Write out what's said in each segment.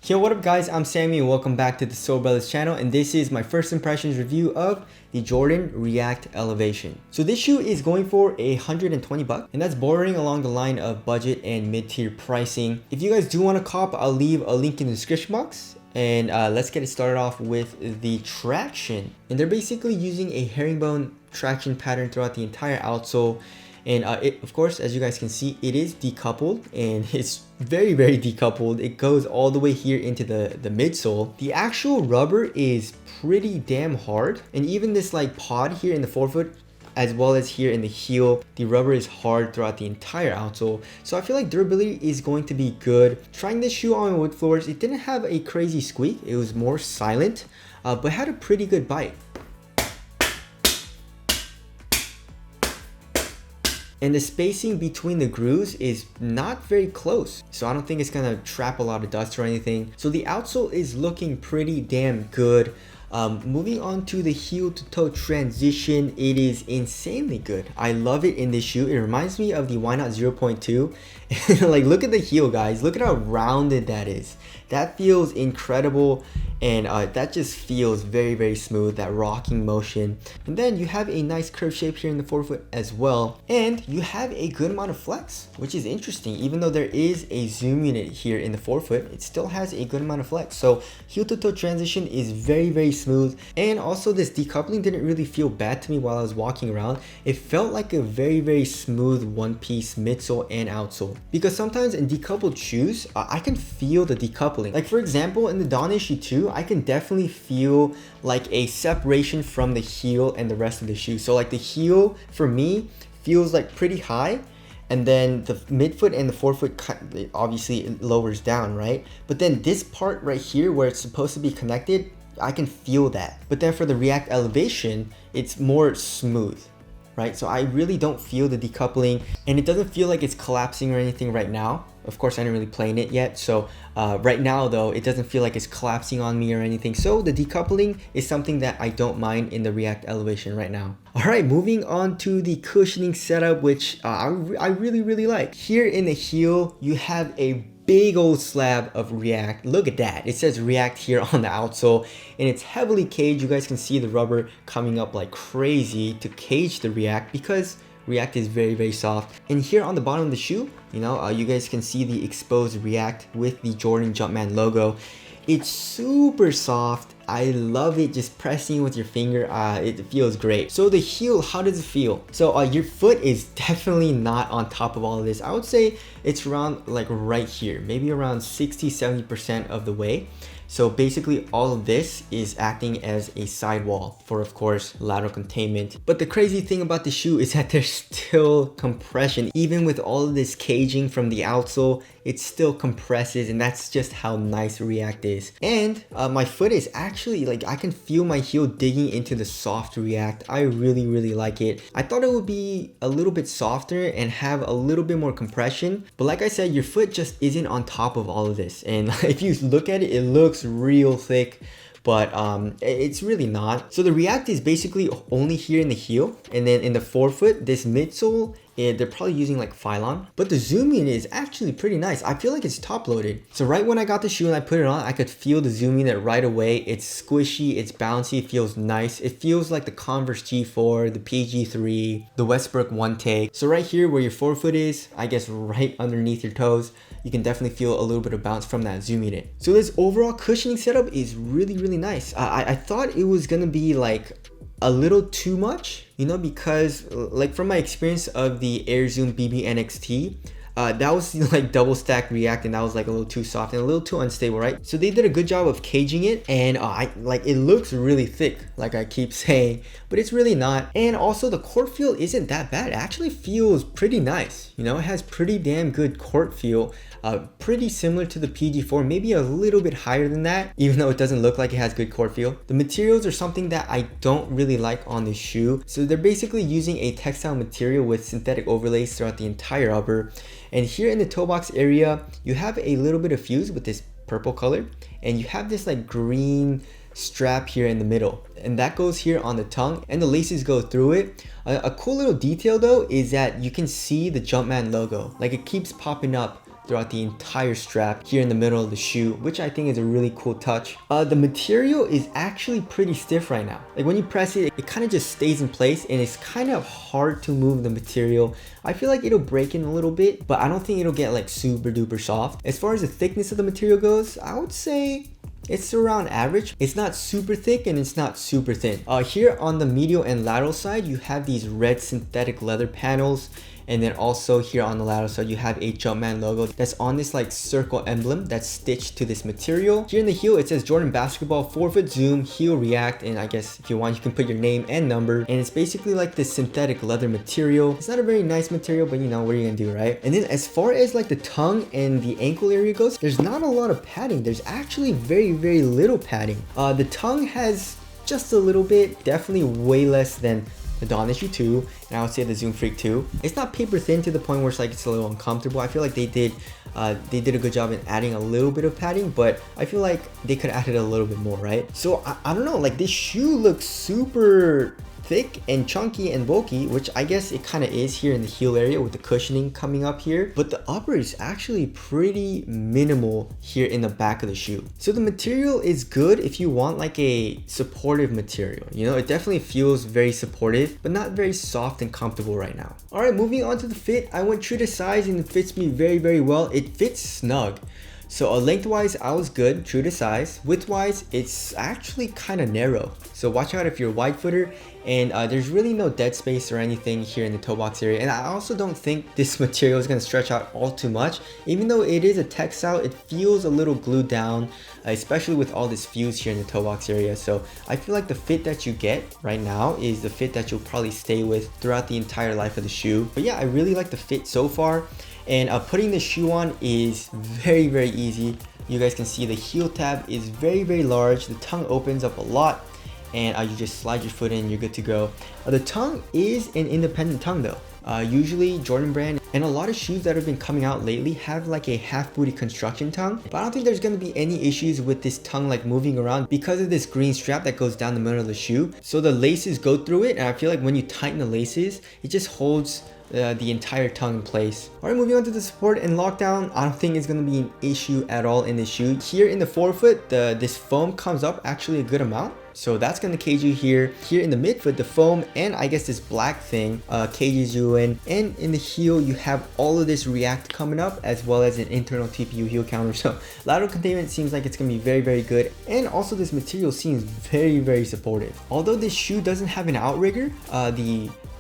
Yo, what up guys, I'm Sammy and welcome back to the Soul Brothers channel, and this is my first impressions review of the Jordan React Elevation. So this shoe is going for $120 and that's bordering along the line of budget and mid-tier pricing. If you guys do want to cop, I'll leave a link in the description box. And let's get it started off with the traction. And they're basically using a herringbone traction pattern throughout the entire outsole. And of course, as you guys can see, it is decoupled and it's very decoupled. It goes all the way here into the midsole. The actual rubber is pretty damn hard. And even this like pod here in the forefoot, as well as here in the heel, the rubber is hard throughout the entire outsole. So I feel like durability is going to be good. Trying this shoe on wood floors, it didn't have a crazy squeak. It was more silent, but had a pretty good bite. And the spacing between the grooves is not very close, so I don't think it's gonna trap a lot of dust or anything. So the outsole is looking pretty damn good. Moving on to the heel to toe transition, it is insanely good. I love it in this shoe. It reminds me of the Why Not 0.2. Like, look at the heel, guys. Look at how rounded that is. That feels incredible, and that just feels very smooth, that rocking motion. And then you have a nice curve shape here in the forefoot as well, and you have a good amount of flex, which is interesting. Even though there is a zoom unit here in the forefoot, it still has a good amount of flex. So heel to toe transition is very smooth. And also this decoupling didn't really feel bad to me while I was walking around. It felt like a very smooth one-piece midsole and outsole, because sometimes in decoupled shoes I can feel the decoupling. Like for example, in the Dawn Issue 2, I can definitely feel like a separation from the heel and the rest of the shoe. So like the heel for me feels like pretty high, and then the midfoot and the forefoot obviously it lowers down, right? But then this part right here where it's supposed to be connected, I can feel that. But then for the React Elevation, it's more smooth, right? So I really don't feel the decoupling, and it doesn't feel like it's collapsing or anything right now. Of course, I didn't really play in it yet, so right now though, it doesn't feel like it's collapsing on me or anything. So the decoupling is something that I don't mind in the React Elevation right now. All right, moving on to the cushioning setup, which I really like. Here in the heel, you have a big old slab of React. Look at that. It says React here on the outsole, and it's heavily caged. You guys can see the rubber coming up like crazy to cage the React, because React is very soft. And here on the bottom of the shoe, you know, you guys can see the exposed React with the Jordan Jumpman logo. It's super soft. I love it. Just pressing with your finger, it feels great. So the heel, how does it feel? So your foot is definitely not on top of all of this. I would say it's around like right here, maybe around 60-70% of the way. So basically all of this is acting as a sidewall for, of course, lateral containment. But the crazy thing about the shoe is that there's still compression. Even with all of this caging from the outsole, it still compresses, and that's just how nice React is. And my foot is actually, like, I can feel my heel digging into the soft React. I really like it. I thought it would be a little bit softer and have a little bit more compression, but like I said, your foot just isn't on top of all of this. And if you look at it, it looks real thick, but it's really not. So the React is basically only here in the heel, and then in the forefoot, this midsole, they're probably using like Phylon, but the zoom in is actually pretty nice. I feel like it's top loaded. So right when I got the shoe and I put it on, I could feel the zoom in right away. It's squishy, it's bouncy, it feels nice. It feels like the Converse G4, the PG3, the Westbrook One Take. So right here where your forefoot is, I guess right underneath your toes, you can definitely feel a little bit of bounce from that zoom unit. So this overall cushioning setup is really nice. I thought it was gonna be like a little too much, you know, because like from my experience of the Air Zoom BB NXT, that was like double stack React, and that was like a little too soft and a little too unstable, right? So they did a good job of caging it, and like it looks really thick, like I keep saying, but it's really not. And also the court feel isn't that bad. It actually feels pretty nice, you know. It has pretty damn good court feel, pretty similar to the PG4, maybe a little bit higher than that, even though it doesn't look like it has good court feel. The materials are something that I don't really like on the shoe. So they're basically using a textile material with synthetic overlays throughout the entire upper. And here in the toe box area, you have a little bit of fuse with this purple color, and you have this like green strap here in the middle, and that goes here on the tongue, and the laces go through it. A cool little detail though is that you can see the Jumpman logo, like it keeps popping up throughout the entire strap here in the middle of the shoe, which I think is a really cool touch. The material is actually pretty stiff right now. Like when you press it, it kind of just stays in place and it's kind of hard to move the material. I feel like it'll break in a little bit, but I don't think it'll get like super duper soft. As far as the thickness of the material goes, I would say it's around average. It's not super thick and it's not super thin. Here on the medial and lateral side, you have these red synthetic leather panels. And then also here on the lateral side, you have a Jumpman logo that's on this like circle emblem that's stitched to this material. Here in the heel, it says Jordan Basketball 4-foot zoom, heel react. And I guess if you want, you can put your name and number. And it's basically like this synthetic leather material. It's not a very nice material, but you know, what are you gonna do, right? And then as far as like the tongue and the ankle area goes, there's not a lot of padding. There's actually very, very little padding. The tongue has just a little bit, definitely way less than the Dawn Issue 2, and I would say the Zoom Freak 2. It's not paper thin to the point where it's like it's a little uncomfortable. I feel like they did a good job in adding a little bit of padding, but I feel like they could have added a little bit more, right? So I don't know, like this shoe looks super thick and chunky and bulky, which I guess it kind of is here in the heel area with the cushioning coming up here, but the upper is actually pretty minimal here in the back of the shoe. So the material is good if you want like a supportive material, you know, it definitely feels very supportive, but not very soft and comfortable right now. All right, moving on to the fit, I went true to size and it fits me very, very well. It fits snug. So lengthwise, I was good, true to size. Widthwise, it's actually kind of narrow. So watch out if you're a wide footer, and there's really no dead space or anything here in the toe box area. And I also don't think this material is going to stretch out all too much. Even though it is a textile, it feels a little glued down, especially with all this fuse here in the toe box area. So I feel like the fit that you get right now is the fit that you'll probably stay with throughout the entire life of the shoe. But yeah, I really like the fit so far. And putting the shoe on is very, very easy. You guys can see the heel tab is very, very large. The tongue opens up a lot, and you just slide your foot in, you're good to go. The tongue is an independent tongue though. Usually Jordan brand and a lot of shoes that have been coming out lately have like a half booty construction tongue, but I don't think there's going to be any issues with this tongue like moving around because of this green strap that goes down the middle of the shoe. So the laces go through it, and I feel like when you tighten the laces, it just holds the entire tongue in place. All right, moving on to the support and lockdown, I don't think it's going to be an issue at all in this shoe. Here in the forefoot, this foam comes up actually a good amount. So that's going to cage you here. Here in the midfoot, the foam and I guess this black thing cages you in. And in the heel, you have all of this react coming up as well as an internal TPU heel counter. So lateral containment seems like it's going to be very, very good. And also this material seems very, very supportive. Although this shoe doesn't have an outrigger,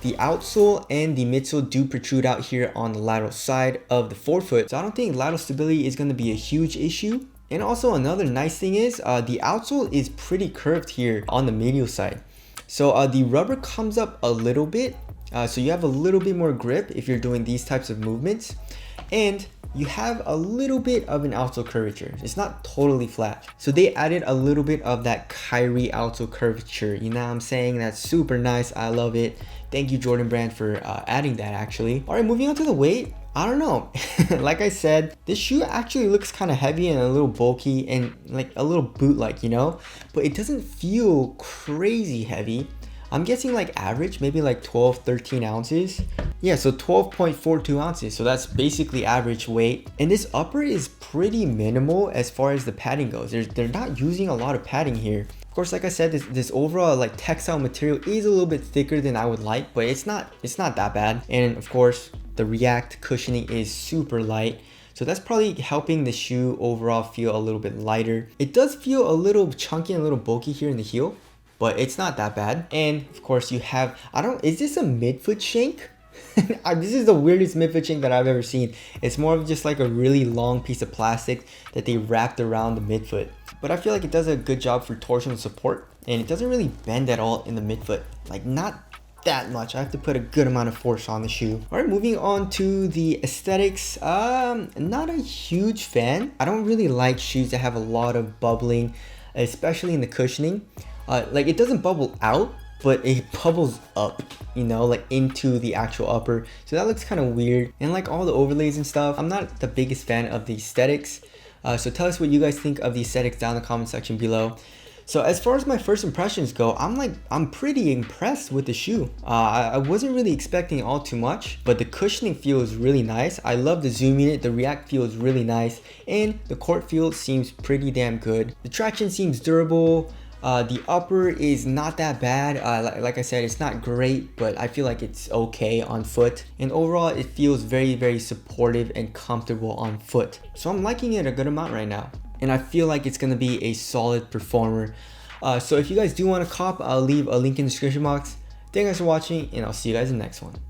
the outsole and the midsole do protrude out here on the lateral side of the forefoot. So I don't think lateral stability is going to be a huge issue. And also another nice thing is the outsole is pretty curved here on the medial side. So the rubber comes up a little bit. So you have a little bit more grip if you're doing these types of movements. And you have a little bit of an outsole curvature. It's not totally flat. So they added a little bit of that Kyrie outsole curvature. You know what I'm saying? That's super nice. I love it. Thank you, Jordan brand, for adding that actually. All right, moving on to the weight. I don't know. Like I said, this shoe actually looks kind of heavy and a little bulky and like a little boot-like, you know? But it doesn't feel crazy heavy. I'm guessing like average, maybe like 12, 13 ounces. Yeah, so 12.42 ounces. So that's basically average weight. And this upper is pretty minimal as far as the padding goes. They're not using a lot of padding here. Of course, like I said, this overall like textile material is a little bit thicker than I would like, but it's not that bad. And of course, the React cushioning is super light. So that's probably helping the shoe overall feel a little bit lighter. It does feel a little chunky and a little bulky here in the heel, but it's not that bad. And of course you have, is this a midfoot shank? This is the weirdest midfoot shank that I've ever seen. It's more of just like a really long piece of plastic that they wrapped around the midfoot. But I feel like it does a good job for torsional support, and it doesn't really bend at all in the midfoot. Like not that much. I have to put a good amount of force on the shoe. All right, moving on to the aesthetics. Not a huge fan. I don't really like shoes that have a lot of bubbling, especially in the cushioning. Like it doesn't bubble out, but it bubbles up, you know, like into the actual upper. So that looks kind of weird. And like all the overlays and stuff, I'm not the biggest fan of the aesthetics. So tell us what you guys think of the aesthetics down in the comment section below. So as far as my first impressions go, I'm pretty impressed with the shoe. I wasn't really expecting all too much, but the cushioning feels really nice. I love the zoom unit, the react feels really nice, and the court feel seems pretty damn good. The traction seems durable. The upper is not that bad. Like I said, it's not great, but I feel like it's okay on foot. And overall, it feels very, very supportive and comfortable on foot. So I'm liking it a good amount right now. And I feel like it's gonna be a solid performer. So if you guys do want to cop, I'll leave a link in the description box. Thank you guys for watching, and I'll see you guys in the next one.